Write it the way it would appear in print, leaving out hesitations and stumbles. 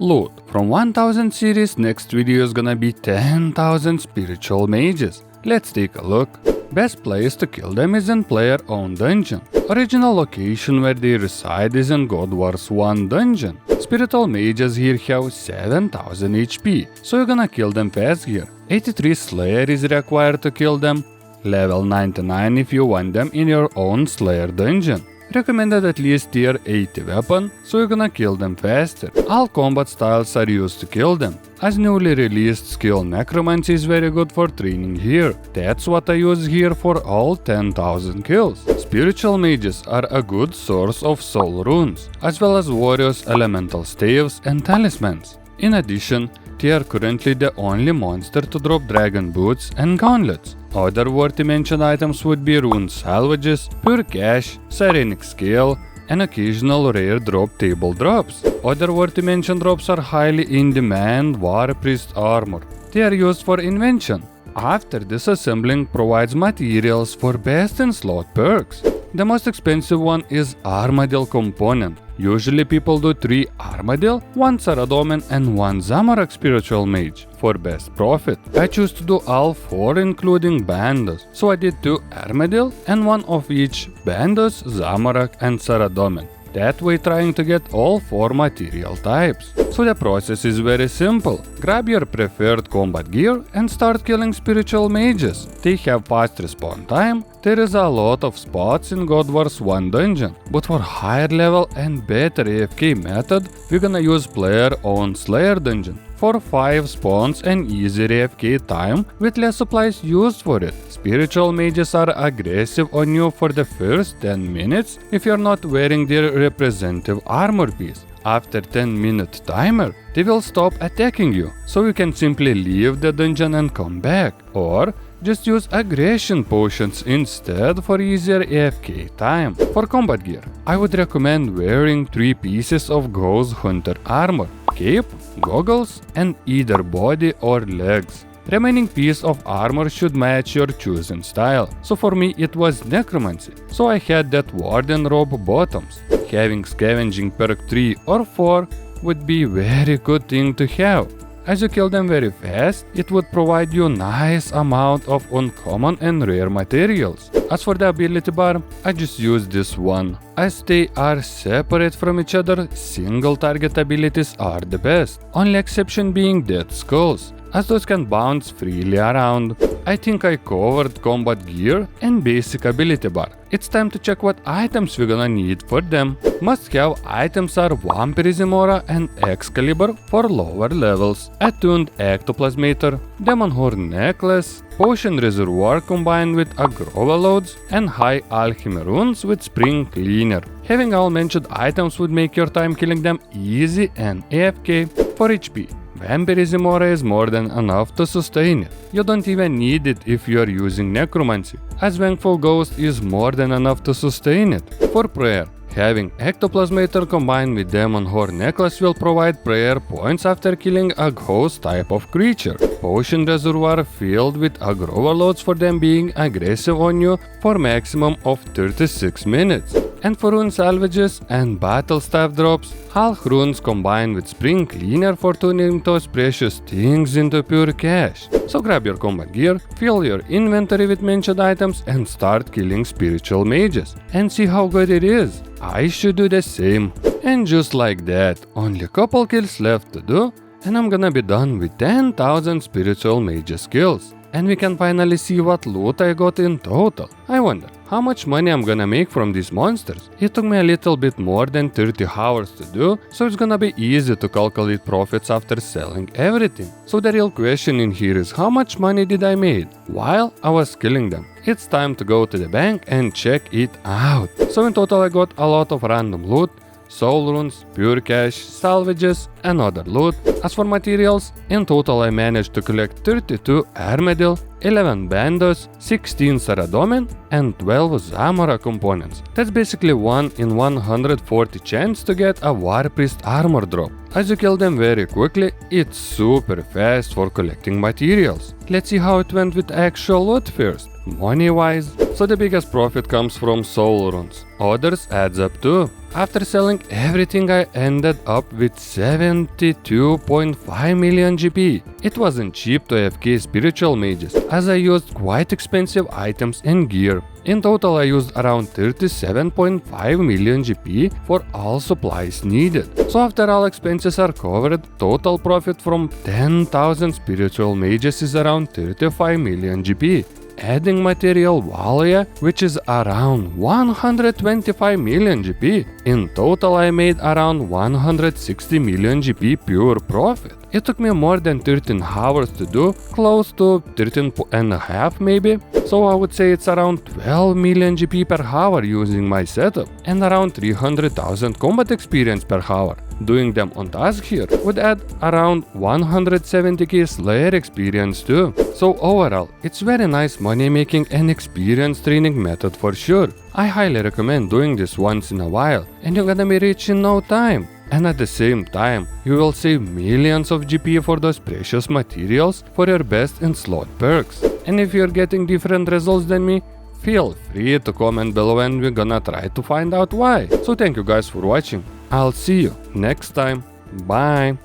Loot. From 1000 series, next video is gonna be 10,000 spiritual mages. Let's take a look. Best place to kill them is in player-owned dungeon. Original location where they reside is in God Wars 1 dungeon. Spiritual mages here have 7000 HP, so you're gonna kill them fast here. 83 Slayer is required to kill them. Level 99 if you want them in your own Slayer dungeon. Recommended at least tier 80 weapon, so you're gonna kill them faster. All combat styles are used to kill them, as newly released skill Necromancy is very good for training here. That's what I use here for all 10,000 kills. Spiritual mages are a good source of soul runes, as well as warriors, elemental staves and talismans. In addition, they are currently the only monster to drop dragon boots and gauntlets. Other worthy mentioned items would be rune salvages, pure cash, sirenic scale, and occasional rare drop table drops. Other worthy mentioned drops are highly in demand war priest armor. They are used for invention. After disassembling provides materials for best in slot perks. The most expensive one is Armadillo component. Usually people do 3 Armadillo, 1 Saradomin and 1 Zamorak spiritual mage. For best profit, I choose to do all 4 including Bandos, so I did 2 Armadillo and 1 of each Bandos, Zamorak and Saradomin. That way trying to get all 4 material types. So the process is very simple. Grab your preferred combat gear and start killing spiritual mages. They have fast respawn time. There is a lot of spots in God Wars 1 dungeon, but for higher level and better AFK method, we're gonna use player-owned Slayer dungeon. For 5 spawns and easy AFK time with less supplies used for it. Spiritual mages are aggressive on you for the first 10 minutes if you're not wearing their representative armor piece. After 10-minute timer, they will stop attacking you, so you can simply leave the dungeon and come back, or just use aggression potions instead for easier AFK time. For combat gear, I would recommend wearing 3 pieces of Ghost Hunter armor, cape, goggles, and either body or legs. Remaining piece of armor should match your chosen style, so for me it was Necromancy, so I had that Warden robe bottoms. Having scavenging perk 3 or 4 would be very good thing to have. As you kill them very fast, it would provide you nice amount of uncommon and rare materials. As for the ability bar, I just use this one. As they are separate from each other, single target abilities are the best. Only exception being Dead Skulls, as those can bounce freely around. I think I covered combat gear and basic ability bar. It's time to check what items we're gonna need for them. Must have items are Vampirism Aura and Excalibur for lower levels, Attuned Ectoplasmator, Demon Horn Necklace, Potion Reservoir combined with Agrova Loads, and High Alchemy Runes with Spring Cleaner. Having all mentioned items would make your time killing them easy and AFK. For HP, Vampirism Aura is more than enough to sustain it. You don't even need it if you are using Necromancy, as Vengeful Ghost is more than enough to sustain it. For prayer, having Ectoplasmator combined with Demon Horn Necklace will provide prayer points after killing a ghost type of creature. Potion Reservoir filled with Agrova Loads for them being aggressive on you for maximum of 36 minutes. And for rune salvages and battle staff drops, Halch runes combined with Spring Cleaner for turning those precious things into pure cash. So grab your combat gear, fill your inventory with mentioned items and start killing spiritual mages. And see how good it is. I should do the same. And just like that, only a couple kills left to do, and I'm gonna be done with 10,000 spiritual mages kills. And we can finally see what loot I got in total. I wonder how much money I'm gonna make from these monsters. It took me a little bit more than 30 hours to do, so it's gonna be easy to calculate profits after selling everything. So the real question in here is how much money did I make while I was killing them? It's time to go to the bank and check it out. So in total I got a lot of random loot, soul runes, pure cash, salvages and other loot. As for materials, in total I managed to collect 32 Armadillo, 11 Bandos, 16 Saradomin and 12 Zamora components. That's basically 1 in 140 chance to get a War Priest armor drop. As you kill them very quickly, it's super fast for collecting materials. Let's see how it went with actual loot first. money-wise. So the biggest profit comes from soul runes. Others adds up too. After selling everything, I ended up with 72.5 million GP. It wasn't cheap to FK spiritual mages, as I used quite expensive items and gear. In total, I used around 37.5 million GP for all supplies needed. So after all expenses are covered, total profit from 10,000 spiritual mages is around 35 million GP. Adding material value, which is around 125 million GP. In total, I made around 160 million GP pure profit. It took me more than 13 hours to do, close to 13 and a half maybe. So I would say it's around 12 million GP per hour using my setup, and around 300,000 combat experience per hour. Doing them on task here would add around 170k Slayer experience too. So overall, it's very nice money making and experience training method for sure. I highly recommend doing this once in a while, and you're gonna be rich in no time. And at the same time, you will save millions of GP for those precious materials for your best in slot perks. And if you're getting different results than me, feel free to comment below and we're gonna try to find out why. So thank you guys for watching. I'll see you next time. Bye.